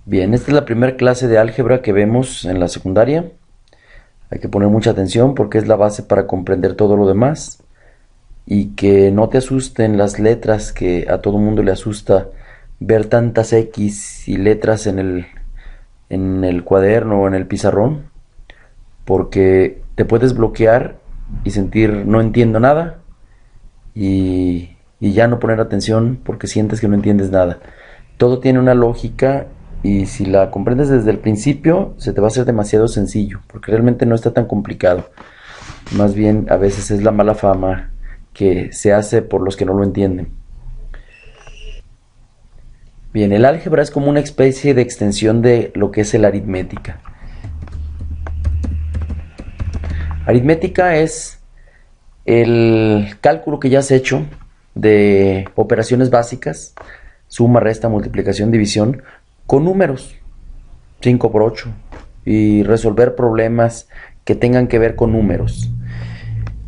Bien, esta es la primera clase de álgebra que vemos en la secundaria. Hay que poner mucha atención porque es la base para comprender todo lo demás. Y que no te asusten las letras, que a todo mundo le asusta ver tantas X y letras en el cuaderno o en el pizarrón. Porque te puedes bloquear y sentir no entiendo nada. Y ya no poner atención porque sientes que no entiendes nada. Todo tiene una lógica. Y si la comprendes desde el principio, se te va a hacer demasiado sencillo, porque realmente no está tan complicado. Más bien, a veces es la mala fama que se hace por los que no lo entienden. Bien, el álgebra es como una especie de extensión de lo que es la aritmética. Aritmética es el cálculo que ya has hecho de operaciones básicas, suma, resta, multiplicación, división, con números, 5 por 8, y resolver problemas que tengan que ver con números.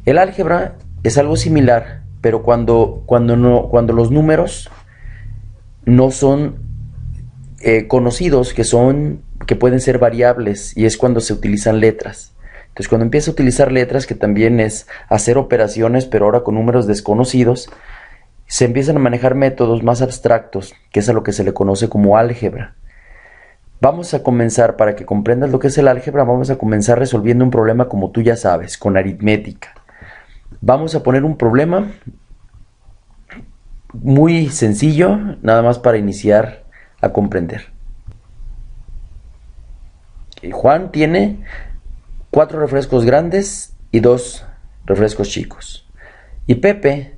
El álgebra es algo similar, pero cuando los números no son conocidos, que pueden ser variables, y es cuando se utilizan letras. Entonces, cuando empieza a utilizar letras, que también es hacer operaciones, pero ahora con números desconocidos, se empiezan a manejar métodos más abstractos, que es a lo que se le conoce como álgebra. Vamos a comenzar, para que comprendas lo que es el álgebra, vamos a comenzar resolviendo un problema como tú ya sabes, con aritmética. Vamos a poner un problema muy sencillo, nada más para iniciar a comprender. Juan tiene 4 refrescos grandes y 2 refrescos chicos. Y Pepe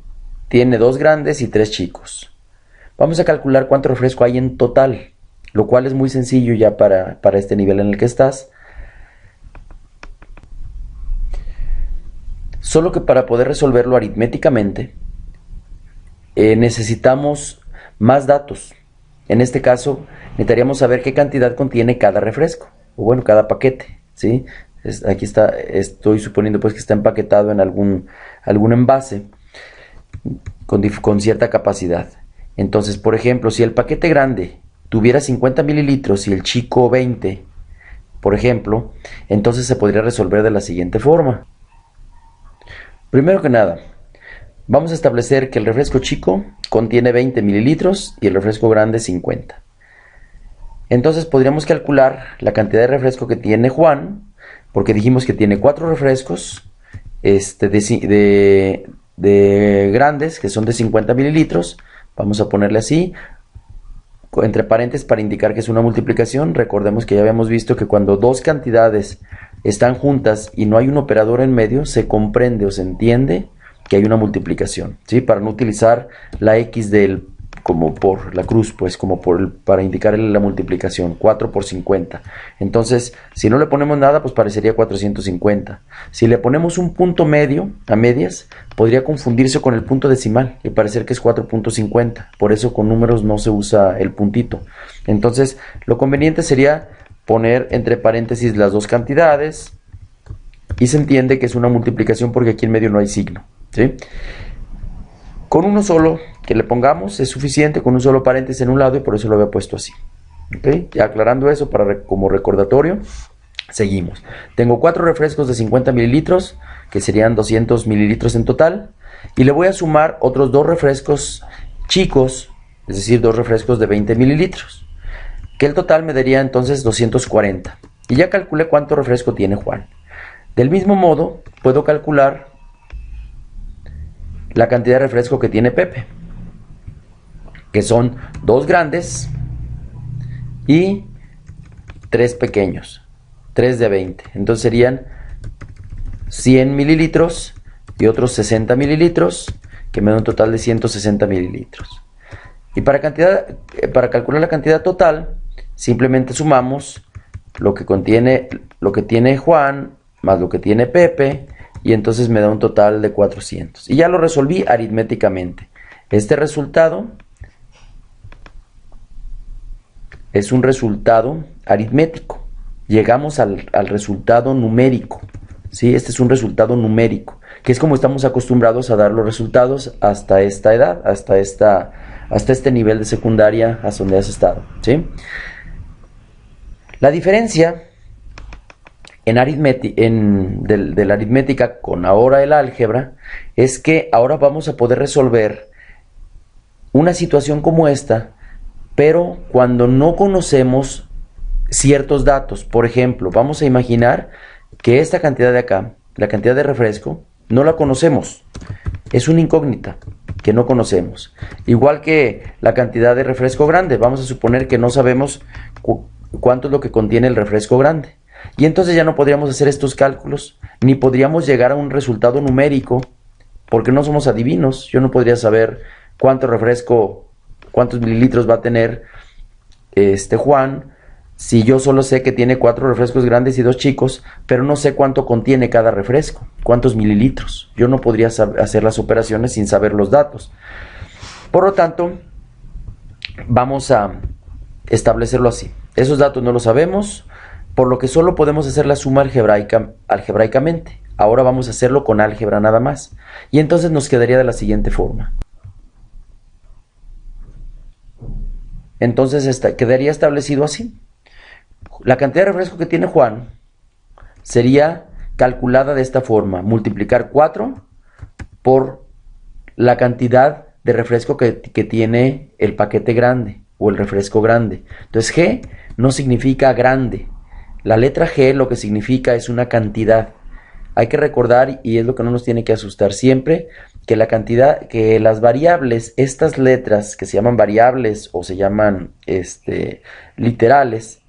tiene 2 grandes y 3 chicos. Vamos a calcular cuánto refresco hay en total, lo cual es muy sencillo ya para este nivel en el que estás. Solo que para poder resolverlo aritméticamente necesitamos más datos. En este caso necesitaríamos saber qué cantidad contiene cada refresco, o bueno, cada paquete, ¿sí? Aquí estoy suponiendo pues que está empaquetado en algún envase con cierta capacidad. Entonces, por ejemplo, si el paquete grande tuviera 50 mililitros y el chico 20, por ejemplo, entonces se podría resolver de la siguiente forma. Primero que nada, vamos a establecer que el refresco chico contiene 20 mililitros y el refresco grande 50. Entonces podríamos calcular la cantidad de refresco que tiene Juan, porque dijimos que tiene 4 refrescos de grandes, que son de 50 mililitros. Vamos a ponerle así, entre paréntesis, para indicar que es una multiplicación. Recordemos que ya habíamos visto que cuando dos cantidades están juntas y no hay un operador en medio, se comprende o se entiende que hay una multiplicación, ¿sí? Para no utilizar la X como por la cruz, pues para indicar la multiplicación, 4 por 50. Entonces, si no le ponemos nada, pues parecería 450. Si le ponemos un punto medio, a medias, podría confundirse con el punto decimal y parecer que es 4.50. Por eso con números no se usa el puntito. Entonces, lo conveniente sería poner entre paréntesis las dos cantidades y se entiende que es una multiplicación porque aquí en medio no hay signo, ¿sí? Con uno solo que le pongamos es suficiente, con un solo paréntesis en un lado, y por eso lo había puesto así. ¿Okay? Ya aclarando eso como recordatorio, seguimos. Tengo 4 refrescos de 50 mililitros, que serían 200 mililitros en total, y le voy a sumar otros 2 refrescos chicos, es decir, 2 refrescos de 20 mililitros, que el total me daría entonces 240. Y ya calculé cuánto refresco tiene Juan. Del mismo modo, puedo calcular la cantidad de refresco que tiene Pepe, que son 2 grandes y 3 pequeños, 3 de 20. Entonces serían 100 mililitros y otros 60 mililitros, que me da un total de 160 mililitros. Y para calcular la cantidad total, simplemente sumamos lo que tiene Juan más lo que tiene Pepe, y entonces me da un total de 400. Y ya lo resolví aritméticamente. Este resultado es un resultado aritmético. Llegamos al resultado numérico, ¿sí? Este es un resultado numérico, que es como estamos acostumbrados a dar los resultados hasta esta edad, hasta este nivel de secundaria hasta donde has estado, ¿sí? La diferencia de la aritmética con ahora el álgebra es que ahora vamos a poder resolver una situación como esta, pero cuando no conocemos ciertos datos. Por ejemplo, vamos a imaginar que esta cantidad de acá, la cantidad de refresco, no la conocemos. Es una incógnita que no conocemos. Igual que la cantidad de refresco grande, vamos a suponer que no sabemos cuánto es lo que contiene el refresco grande. Y entonces ya no podríamos hacer estos cálculos, ni podríamos llegar a un resultado numérico, porque no somos adivinos. Yo no podría saber cuánto refresco, cuántos mililitros va a tener Juan, si yo solo sé que tiene 4 refrescos grandes y 2 chicos, pero no sé cuánto contiene cada refresco, cuántos mililitros. Yo no podría hacer las operaciones sin saber los datos. Por lo tanto, vamos a establecerlo así. Esos datos no los sabemos, por lo que solo podemos hacer la suma algebraicamente. Ahora vamos a hacerlo con álgebra nada más. Y entonces nos quedaría de la siguiente forma. Entonces quedaría establecido así. La cantidad de refresco que tiene Juan sería calculada de esta forma: multiplicar 4 por la cantidad de refresco que tiene el paquete grande o el refresco grande. Entonces G no significa grande. La letra G lo que significa es una cantidad. Hay que recordar, y es lo que no nos tiene que asustar siempre, que la cantidad, que las variables, estas letras que se llaman variables o se llaman literales,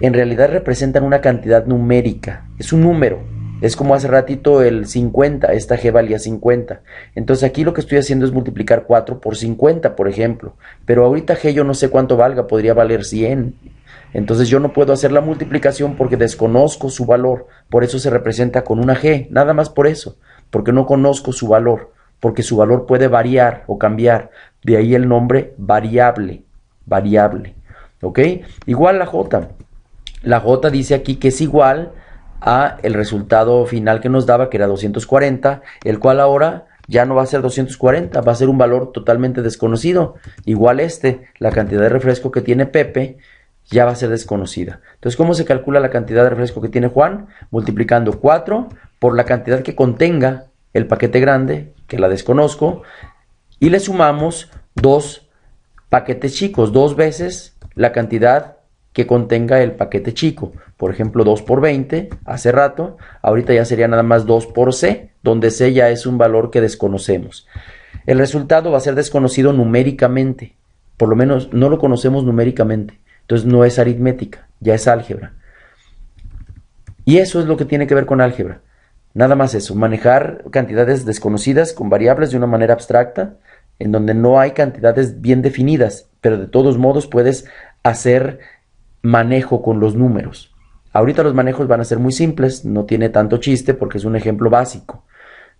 en realidad representan una cantidad numérica. Es un número. Es como hace ratito el 50, esta G valía 50. Entonces aquí lo que estoy haciendo es multiplicar 4 por 50, por ejemplo. Pero ahorita G yo no sé cuánto valga, podría valer 100. Entonces yo no puedo hacer la multiplicación porque desconozco su valor. Por eso se representa con una G, nada más por eso. Porque no conozco su valor, porque su valor puede variar o cambiar. De ahí el nombre variable, variable. ¿Ok? Igual la J. La J dice aquí que es igual a el resultado final que nos daba, que era 240, el cual ahora ya no va a ser 240, va a ser un valor totalmente desconocido. Igual la cantidad de refresco que tiene Pepe ya va a ser desconocida. Entonces, ¿cómo se calcula la cantidad de refresco que tiene Juan? Multiplicando 4 por la cantidad que contenga el paquete grande, que la desconozco, y le sumamos 2 paquetes chicos, 2 veces la cantidad que contenga el paquete chico. Por ejemplo, 2 por 20, hace rato. Ahorita ya sería nada más 2 por C, donde C ya es un valor que desconocemos. El resultado va a ser desconocido numéricamente. Por lo menos no lo conocemos numéricamente. Entonces no es aritmética, ya es álgebra. Y eso es lo que tiene que ver con álgebra. Nada más eso, manejar cantidades desconocidas con variables de una manera abstracta, en donde no hay cantidades bien definidas, pero de todos modos puedes hacer manejo con los números. Ahorita los manejos van a ser muy simples, no tiene tanto chiste porque es un ejemplo básico,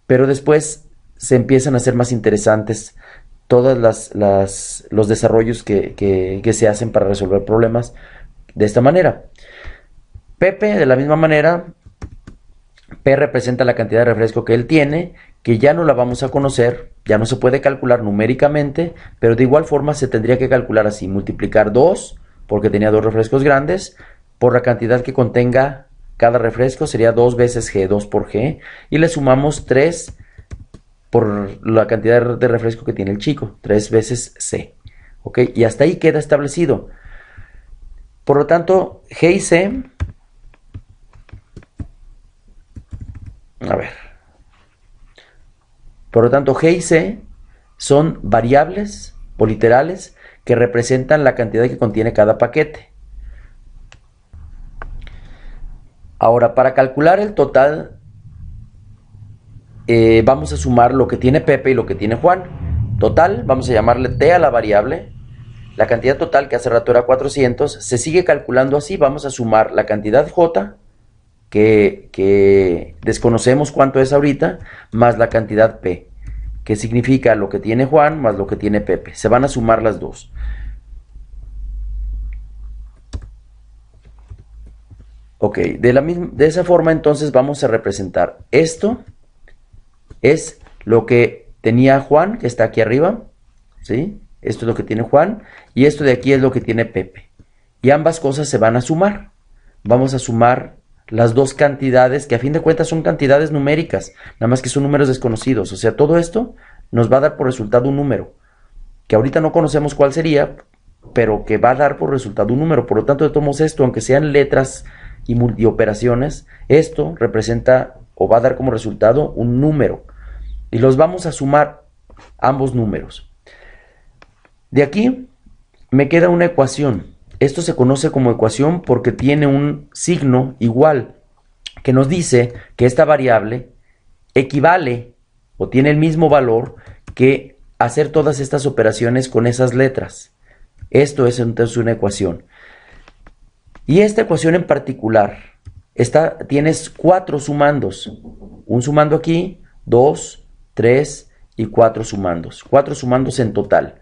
pero después se empiezan a hacer más interesantes todos los desarrollos que se hacen para resolver problemas de esta manera. Pepe, de la misma manera, P representa la cantidad de refresco que él tiene, que ya no la vamos a conocer, ya no se puede calcular numéricamente, pero de igual forma se tendría que calcular así: multiplicar 2, porque tenía 2 refrescos grandes, por la cantidad que contenga cada refresco, sería 2 veces G, 2 por G, y le sumamos 3 por la cantidad de refresco que tiene el chico, 3 veces C. ¿Ok? Y hasta ahí queda establecido. Por lo tanto, G y C, por lo tanto, G y C son variables o literales que representan la cantidad que contiene cada paquete. Ahora, para calcular el total, vamos a sumar lo que tiene Pepe y lo que tiene Juan. Total, vamos a llamarle T a la variable. La cantidad total, que hace rato era 400, se sigue calculando así. Vamos a sumar la cantidad J, que desconocemos cuánto es ahorita, más la cantidad P, que significa lo que tiene Juan más lo que tiene Pepe. Se van a sumar las dos. Ok, de esa forma entonces vamos a representar. Esto es lo que tenía Juan, que está aquí arriba, ¿sí? Esto es lo que tiene Juan, y esto de aquí es lo que tiene Pepe. Y ambas cosas se van a sumar. vamos a sumar las dos cantidades, que a fin de cuentas son cantidades numéricas, nada más que son números desconocidos. O sea, todo esto nos va a dar por resultado un número, que ahorita no conocemos cuál sería, pero que va a dar por resultado un número. Por lo tanto, tomamos esto, aunque sean letras y multioperaciones, esto representa o va a dar como resultado un número. Y los vamos a sumar ambos números. De aquí me queda una ecuación. Esto se conoce como ecuación porque tiene un signo igual que nos dice que esta variable equivale o tiene el mismo valor que hacer todas estas operaciones con esas letras. Esto es entonces una ecuación. Y esta ecuación en particular, tienes 4 sumandos. Un sumando aquí, 2, 3 y 4 sumandos. 4 sumandos en total.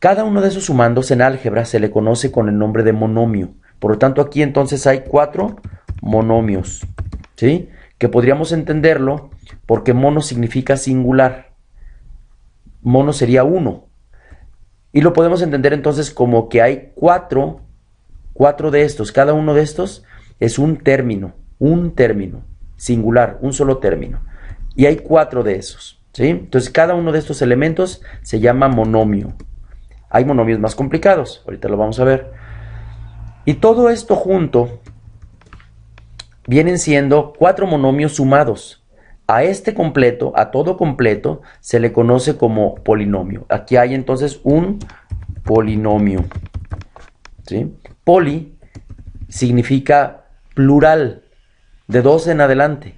Cada uno de esos sumandos en álgebra se le conoce con el nombre de monomio. Por lo tanto, aquí entonces hay 4 monomios, ¿sí? Que podríamos entenderlo porque mono significa singular. Mono sería 1. Y lo podemos entender entonces como que hay 4 de estos. Cada uno de estos es un término singular, un solo término. Y hay 4 de esos, ¿sí? Entonces, cada uno de estos elementos se llama monomio. Hay monomios más complicados, ahorita lo vamos a ver. Y todo esto junto vienen siendo 4 monomios sumados. A este completo, a todo completo, se le conoce como polinomio. Aquí hay entonces un polinomio, ¿sí? Poli significa plural, de 2 en adelante.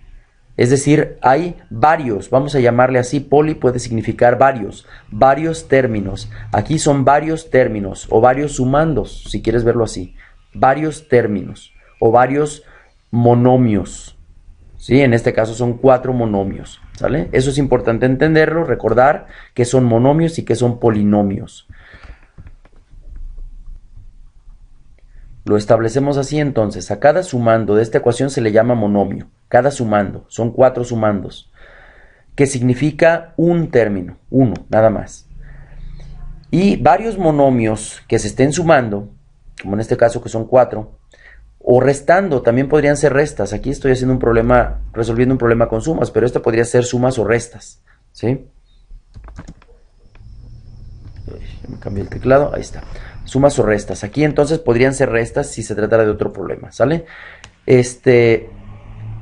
Es decir, hay varios, vamos a llamarle así, poli puede significar varios términos. Aquí son varios términos o varios sumandos, si quieres verlo así. Varios términos o varios monomios. ¿Sí? En este caso son 4 monomios, ¿sale? Eso es importante entenderlo, recordar que son monomios y que son polinomios. Lo establecemos así entonces. A cada sumando de esta ecuación se le llama monomio. Cada sumando, son 4 sumandos, que significa un término, uno, nada más. Y varios monomios que se estén sumando, como en este caso que son 4, o restando, también podrían ser restas. Aquí estoy haciendo resolviendo un problema con sumas, pero esto podría ser sumas o restas, ¿sí? Me cambié el teclado, ahí está. Sumas o restas. Aquí entonces podrían ser restas si se tratara de otro problema, ¿sale?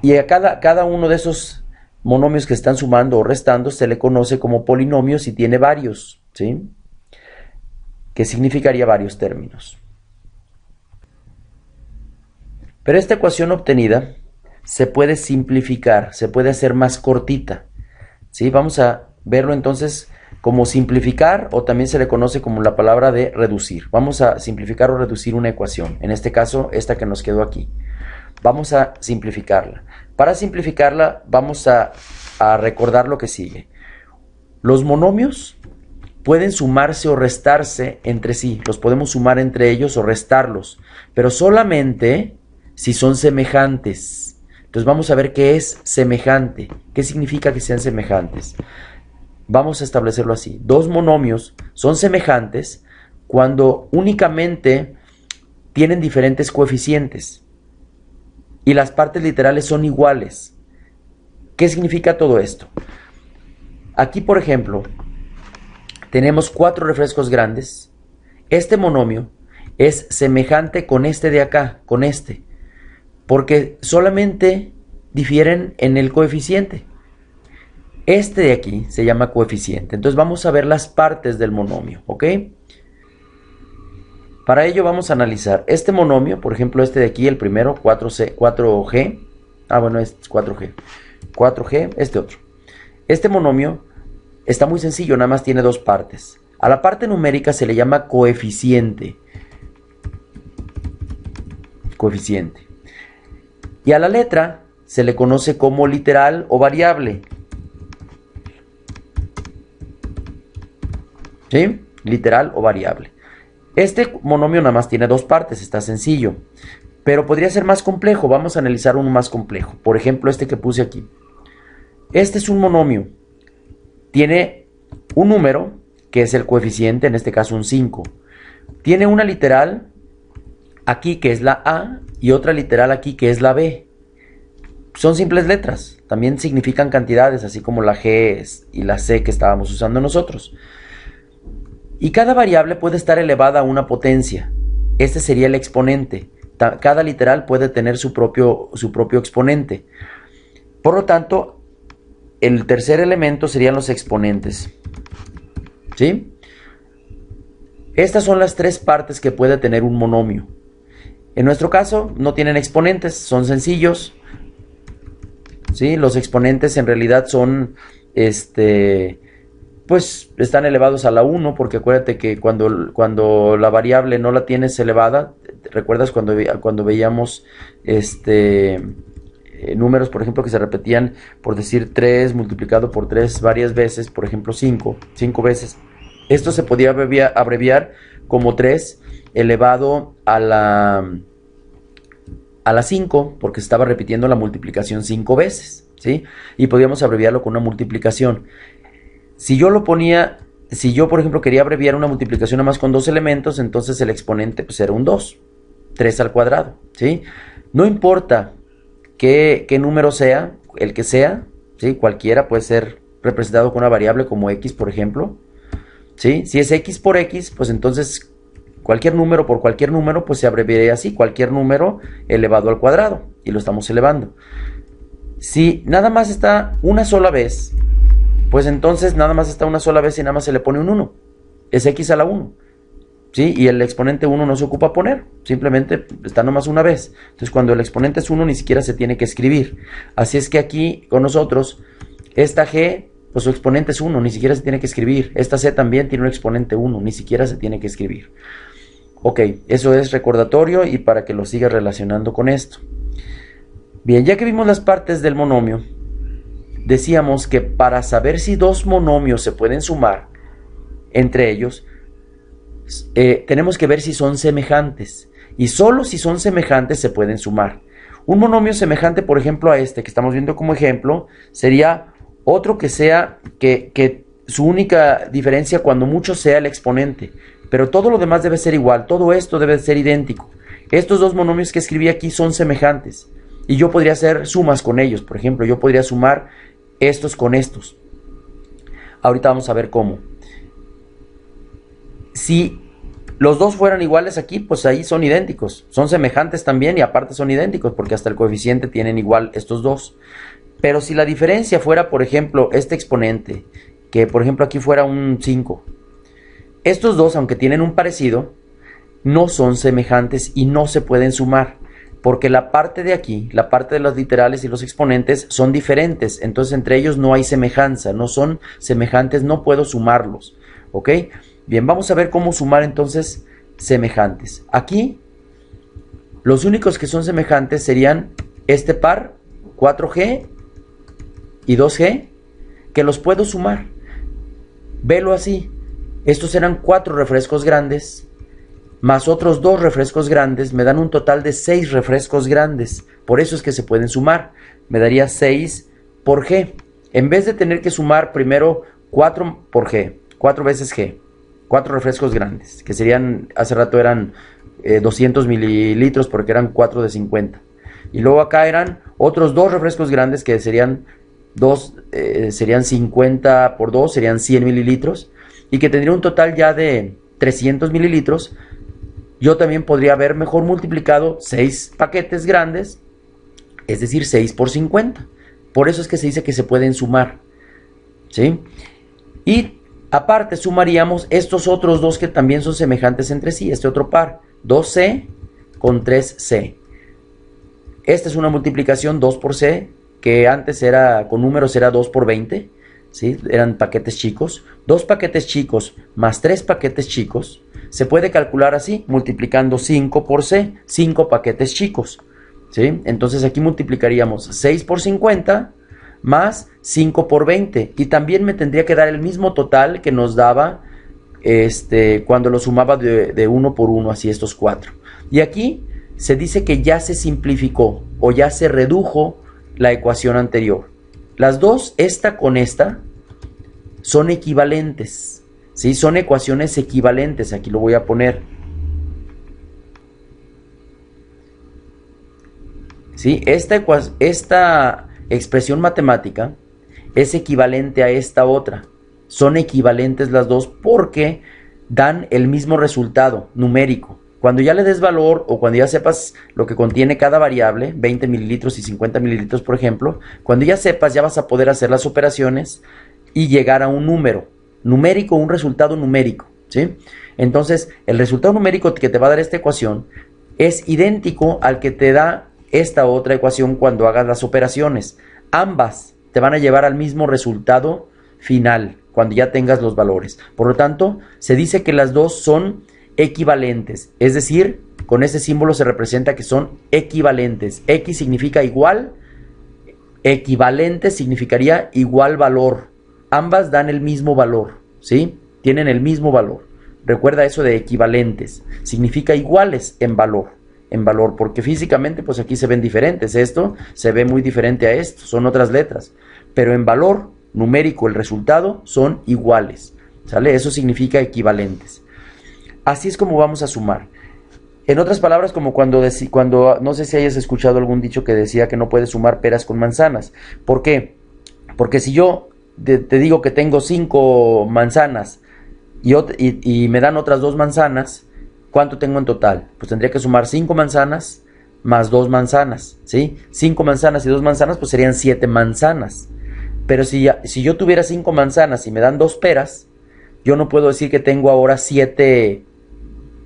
Y a cada uno de esos monomios que están sumando o restando se le conoce como polinomio si tiene varios, ¿sí? Que significaría varios términos. Pero esta ecuación obtenida se puede simplificar, se puede hacer más cortita, ¿sí? Vamos a verlo entonces como simplificar, o también se le conoce como la palabra de reducir. Vamos a simplificar o reducir una ecuación, en este caso esta que nos quedó aquí. Vamos a simplificarla. Para simplificarla vamos a recordar lo que sigue. Los monomios pueden sumarse o restarse entre sí, los podemos sumar entre ellos o restarlos, pero solamente si son semejantes. Entonces vamos a ver qué es semejante, qué significa que sean semejantes. Vamos a establecerlo así. 2 monomios son semejantes cuando únicamente tienen diferentes coeficientes y las partes literales son iguales. ¿Qué significa todo esto? Aquí, por ejemplo, tenemos 4 refrescos grandes. Este monomio es semejante con este de acá, con este, porque solamente difieren en el coeficiente. Este de aquí se llama coeficiente. Entonces vamos a ver las partes del monomio, ¿ok? Para ello vamos a analizar este monomio, por ejemplo este de aquí, el primero, 4G. Ah, bueno, este es 4G. 4G, este otro. Este monomio está muy sencillo, nada más tiene 2 partes. A la parte numérica se le llama coeficiente. Coeficiente. Y a la letra se le conoce como literal o variable. ¿Sí? Literal o variable. Este monomio nada más tiene 2 partes, está sencillo. Pero podría ser más complejo. Vamos a analizar uno más complejo. Por ejemplo, este que puse aquí. Este es un monomio. Tiene un número, que es el coeficiente, en este caso un 5. Tiene una literal aquí que es la A y otra literal aquí que es la B. Son simples letras, también significan cantidades, así como la G y la C que estábamos usando nosotros. Y cada variable puede estar elevada a una potencia. Este sería el exponente. Cada literal puede tener su propio exponente. Por lo tanto, el tercer elemento serían los exponentes. ¿Sí? Estas son las tres partes que puede tener un monomio. En nuestro caso, no tienen exponentes, son sencillos. ¿Sí? Los exponentes en realidad son, pues están elevados a la 1, porque acuérdate que cuando la variable no la tienes elevada, ¿recuerdas cuando veíamos números, por ejemplo, que se repetían, por decir 3 multiplicado por 3 varias veces, por ejemplo 5 veces? Esto se podía abreviar como 3 elevado a la 5, porque se estaba repitiendo la multiplicación 5 veces, ¿sí? Y podíamos abreviarlo con una multiplicación. Si yo, por ejemplo, quería abreviar una multiplicación nada más con 2 elementos, entonces el exponente pues era un 2, 3 al cuadrado, ¿sí? No importa qué número sea, el que sea, ¿sí? Cualquiera puede ser representado con una variable como x, por ejemplo, ¿sí? Si es x por x, pues entonces cualquier número por cualquier número, pues se abreviaría así, cualquier número elevado al cuadrado, y lo estamos elevando. Si nada más está una sola vez, pues entonces nada más está una sola vez y nada más se le pone un 1. Es x a la 1. ¿Sí? Y el exponente 1 no se ocupa poner, simplemente está nomás una vez. Entonces cuando el exponente es 1 ni siquiera se tiene que escribir. Así es que aquí con nosotros, esta g, pues su exponente es 1, ni siquiera se tiene que escribir. Esta c también tiene un exponente 1, ni siquiera se tiene que escribir. Ok, eso es recordatorio y para que lo sigas relacionando con esto. Bien, ya que vimos las partes del monomio, decíamos que para saber si dos monomios se pueden sumar entre ellos, tenemos que ver si son semejantes. Y solo si son semejantes se pueden sumar. Un monomio semejante, por ejemplo, a este que estamos viendo como ejemplo, sería otro que sea que su única diferencia cuando mucho sea el exponente. Pero todo lo demás debe ser igual, todo esto debe ser idéntico. Estos dos monomios que escribí aquí son semejantes. Y yo podría hacer sumas con ellos. Por ejemplo, yo podría sumar estos con estos. Ahorita vamos a ver cómo. Si los dos fueran iguales aquí, pues ahí son idénticos. Son semejantes también y aparte son idénticos porque hasta el coeficiente tienen igual estos dos. Pero si la diferencia fuera, por ejemplo, este exponente, que por ejemplo aquí fuera un 5. Estos dos, aunque tienen un parecido, no son semejantes y no se pueden sumar. Porque la parte de aquí, la parte de los literales y los exponentes son diferentes. Entonces entre ellos no hay semejanza, no son semejantes, no puedo sumarlos. ¿Ok? Bien, vamos a ver cómo sumar entonces semejantes. Aquí, los únicos que son semejantes serían este par, 4G y 2G, que los puedo sumar. Velo así. Estos eran 4 refrescos grandes, más otros 2 refrescos grandes, me dan un total de 6 refrescos grandes. Por eso es que se pueden sumar. Me daría 6 por G. En vez de tener que sumar primero 4 por G, 4 veces G. 4 refrescos grandes, que serían, hace rato eran 200 mililitros porque eran 4 de 50. Y luego acá eran otros 2 refrescos grandes que serían 50 por 2, serían 100 mililitros. Y que tendría un total ya de 300 mililitros. Yo también podría haber mejor multiplicado 6 paquetes grandes, es decir, 6 por 50. Por eso es que se dice que se pueden sumar. ¿Sí? Y aparte sumaríamos estos otros dos que también son semejantes entre sí, este otro par, 2C con 3C. Esta es una multiplicación 2 por C, que antes era con números era 2 por 20, ¿sí? Eran paquetes chicos. 2 paquetes chicos más 3 paquetes chicos se puede calcular así, multiplicando 5 por C, 5 paquetes chicos, ¿sí? Entonces aquí multiplicaríamos 6 por 50 más 5 por 20 y también me tendría que dar el mismo total que nos daba cuando lo sumaba de 1 por 1, así estos 4. Y aquí se dice que ya se simplificó o ya se redujo la ecuación anterior. Las dos, esta con esta, son equivalentes, ¿sí? Son ecuaciones equivalentes, aquí lo voy a poner. ¿sí? Esta expresión matemática es equivalente a esta otra. Son equivalentes las dos porque dan el mismo resultado numérico. Cuando ya le des valor o cuando ya sepas lo que contiene cada variable, 20 mililitros y 50 mililitros, por ejemplo, cuando ya sepas, ya vas a poder hacer las operaciones y llegar a un número numérico, un resultado numérico, ¿sí? Entonces, el resultado numérico que te va a dar esta ecuación es idéntico al que te da esta otra ecuación cuando hagas las operaciones. Ambas te van a llevar al mismo resultado final cuando ya tengas los valores. Por lo tanto, se dice que las dos son equivalentes, es decir, con ese símbolo se representa que son equivalentes. X significa igual, equivalente significaría igual valor. Ambas dan el mismo valor, ¿sí? Tienen el mismo valor. Recuerda eso de equivalentes. Significa iguales en valor, porque físicamente pues aquí se ven diferentes. Esto se ve muy diferente a esto, son otras letras. Pero en valor numérico el resultado son iguales, ¿sale? Eso significa equivalentes. Así es como vamos a sumar. En otras palabras, como cuando no sé si hayas escuchado algún dicho que decía que no puedes sumar peras con manzanas. ¿Por qué? Porque si yo te digo que tengo 5 manzanas y me dan otras 2 manzanas, ¿cuánto tengo en total? Pues tendría que sumar 5 manzanas más 2 manzanas, ¿sí? 5 manzanas y 2 manzanas, pues serían 7 manzanas. Pero si yo tuviera 5 manzanas y me dan 2 peras, yo no puedo decir que tengo ahora 7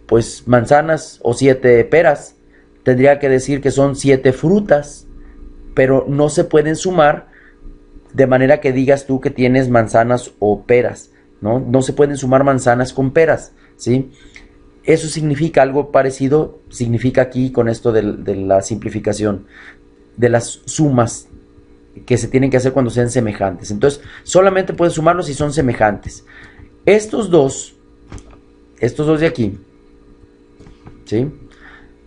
pues manzanas o 7 peras. Tendría que decir que son 7 frutas, pero no se pueden sumar de manera que digas tú que tienes manzanas o peras, ¿no? No se pueden sumar manzanas con peras, ¿sí? Eso significa algo parecido, significa aquí con esto de la simplificación, de las sumas que se tienen que hacer cuando sean semejantes. Entonces, solamente puedes sumarlos si son semejantes. Estos dos de aquí, ¿sí?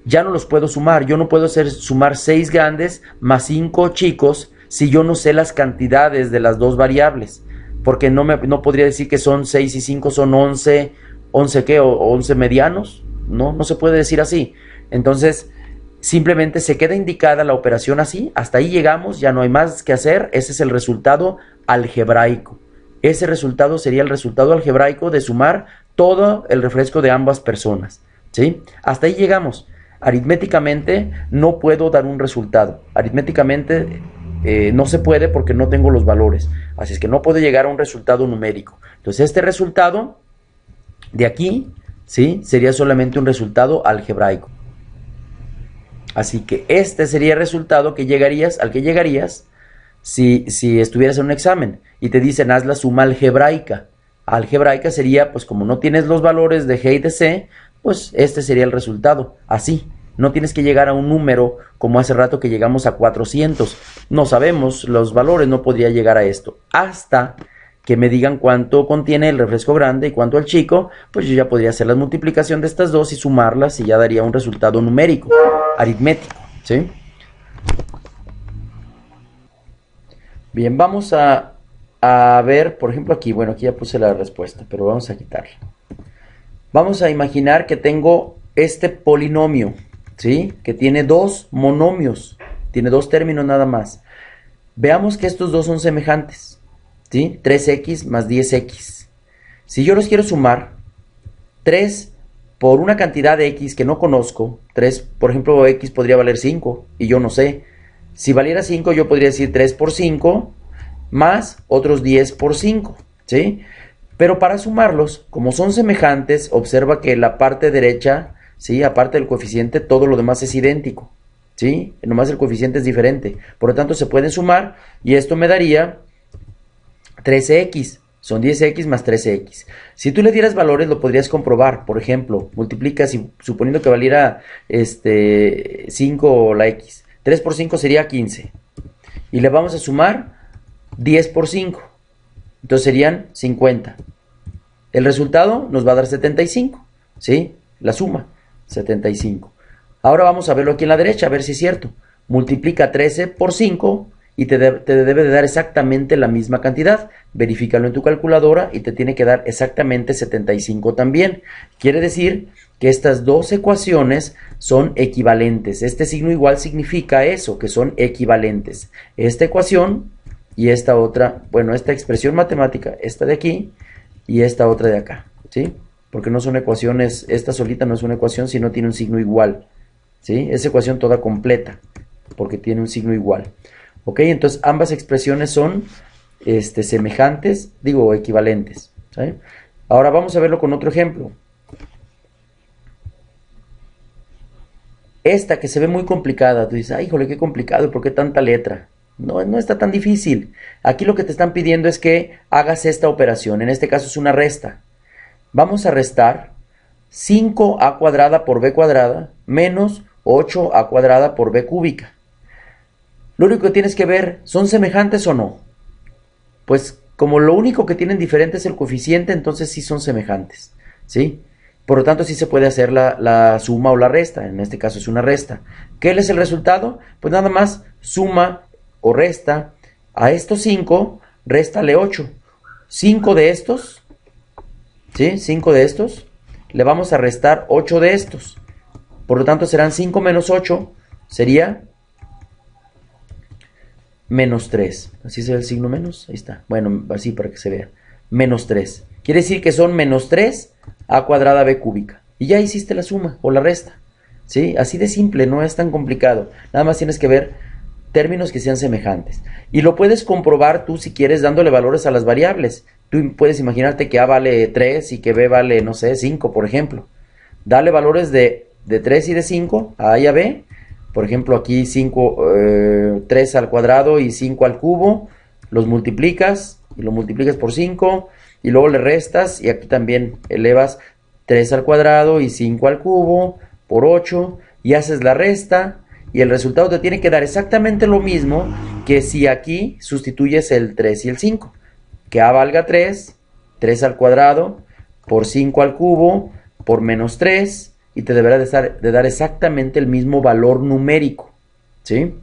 Ya no los puedo sumar. Yo no puedo sumar 6 grandes más 5 chicos si yo no sé las cantidades de las dos variables. Porque no podría decir que son 6 y 5 son 11. ¿11 qué? ¿O 11 medianos? No se puede decir así. Entonces, simplemente se queda indicada la operación así. Hasta ahí llegamos, ya no hay más que hacer. Ese es el resultado algebraico. Ese resultado sería el resultado algebraico de sumar todo el refresco de ambas personas, ¿sí? Hasta ahí llegamos. Aritméticamente no puedo dar un resultado. Aritméticamente no se puede porque no tengo los valores. Así es que no puedo llegar a un resultado numérico. Entonces este resultado de aquí, ¿sí?, sería solamente un resultado algebraico. Así que este sería el resultado al que llegarías si estuvieras en un examen y te dicen haz la suma algebraica. Algebraica sería, pues como no tienes los valores de G y de C, pues este sería el resultado, así. No tienes que llegar a un número como hace rato que llegamos a 400. No sabemos los valores, no podría llegar a esto. Hasta que me digan cuánto contiene el refresco grande y cuánto el chico, pues yo ya podría hacer la multiplicación de estas dos y sumarlas y ya daría un resultado numérico, aritmético, ¿sí? Bien, vamos a ver, por ejemplo aquí, bueno, aquí ya puse la respuesta, pero vamos a quitarla. Vamos a imaginar que tengo este polinomio, ¿sí?, que tiene 2 monomios, tiene 2 términos nada más. Veamos que estos dos son semejantes, ¿sí? 3x más 10x. Si yo los quiero sumar, 3 por una cantidad de x que no conozco, 3, por ejemplo, x podría valer 5 y yo no sé. Si valiera 5, yo podría decir 3 por 5 más otros 10 por 5, ¿sí? Pero para sumarlos, como son semejantes, observa que la parte derecha, ¿sí?, aparte del coeficiente, todo lo demás es idéntico, ¿sí? Nomás el coeficiente es diferente. Por lo tanto, se pueden sumar y esto me daría 13x. Son 10x más 13x. Si tú le dieras valores, lo podrías comprobar. Por ejemplo, multiplicas, suponiendo que valiera 5 la x. 3 por 5 sería 15. Y le vamos a sumar 10 por 5. Entonces serían 50. El resultado nos va a dar 75. ¿Sí? La suma, 75. Ahora vamos a verlo aquí en la derecha, a ver si es cierto. Multiplica 13 por 5 y te debe de dar exactamente la misma cantidad. Verifícalo en tu calculadora y te tiene que dar exactamente 75 también. Quiere decir que estas dos ecuaciones son equivalentes. Este signo igual significa eso, que son equivalentes. Esta ecuación y esta otra, bueno, esta expresión matemática, esta de aquí y esta otra de acá, ¿sí? Porque no son ecuaciones, esta solita no es una ecuación si no tiene un signo igual, ¿sí? Es ecuación toda completa, porque tiene un signo igual. ¿Ok? Entonces ambas expresiones son semejantes, digo equivalentes, ¿sí? Ahora vamos a verlo con otro ejemplo. Esta que se ve muy complicada, tú dices, ay, híjole, qué complicado, ¿por qué tanta letra? No, no está tan difícil. Aquí lo que te están pidiendo es que hagas esta operación, en este caso es una resta. Vamos a restar 5a cuadrada por b cuadrada menos 8a cuadrada por b cúbica. Lo único que tienes que ver, ¿son semejantes o no? Pues como lo único que tienen diferente es el coeficiente, entonces sí son semejantes, ¿sí? Por lo tanto, sí se puede hacer la suma o la resta. En este caso es una resta. ¿Qué es el resultado? Pues nada más suma o resta a estos 5, réstale 8. 5 de estos, ¿sí? 5 de estos, le vamos a restar 8 de estos. Por lo tanto, serán 5 menos 8, sería menos 3. Así se ve el signo menos. Ahí está. Bueno, así para que se vea. Menos 3. Quiere decir que son menos 3 a cuadrada b cúbica. Y ya hiciste la suma o la resta. ¿Sí? Así de simple, no es tan complicado. Nada más tienes que ver términos que sean semejantes. Y lo puedes comprobar tú si quieres dándole valores a las variables. Tú puedes imaginarte que a vale 3 y que b vale, no sé, 5, por ejemplo. Dale valores de 3 y de 5 a a y a b. Por ejemplo, aquí 3 al cuadrado y 5 al cubo. Los multiplicas y lo multiplicas por 5 y luego le restas y aquí también elevas 3 al cuadrado y 5 al cubo por 8 y haces la resta y el resultado te tiene que dar exactamente lo mismo que si aquí sustituyes el 3 y el 5. Que a valga 3, 3 al cuadrado por 5 al cubo por menos 3 y te deberá de dar exactamente el mismo valor numérico, ¿sí?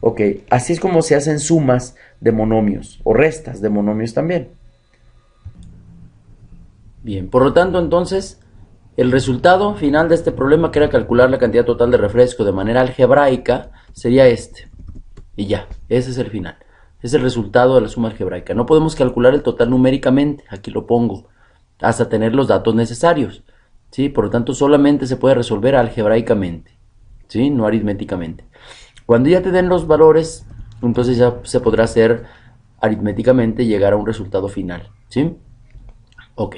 Ok, así es como se hacen sumas de monomios o restas de monomios también. Bien, por lo tanto, entonces, el resultado final de este problema, que era calcular la cantidad total de refresco de manera algebraica, sería este. Y ya, ese es el final. Es el resultado de la suma algebraica. No podemos calcular el total numéricamente, aquí lo pongo, hasta tener los datos necesarios, ¿sí? Por lo tanto, solamente se puede resolver algebraicamente, ¿sí? No aritméticamente. Cuando ya te den los valores, entonces ya se podrá hacer aritméticamente, llegar a un resultado final, ¿sí? Ok.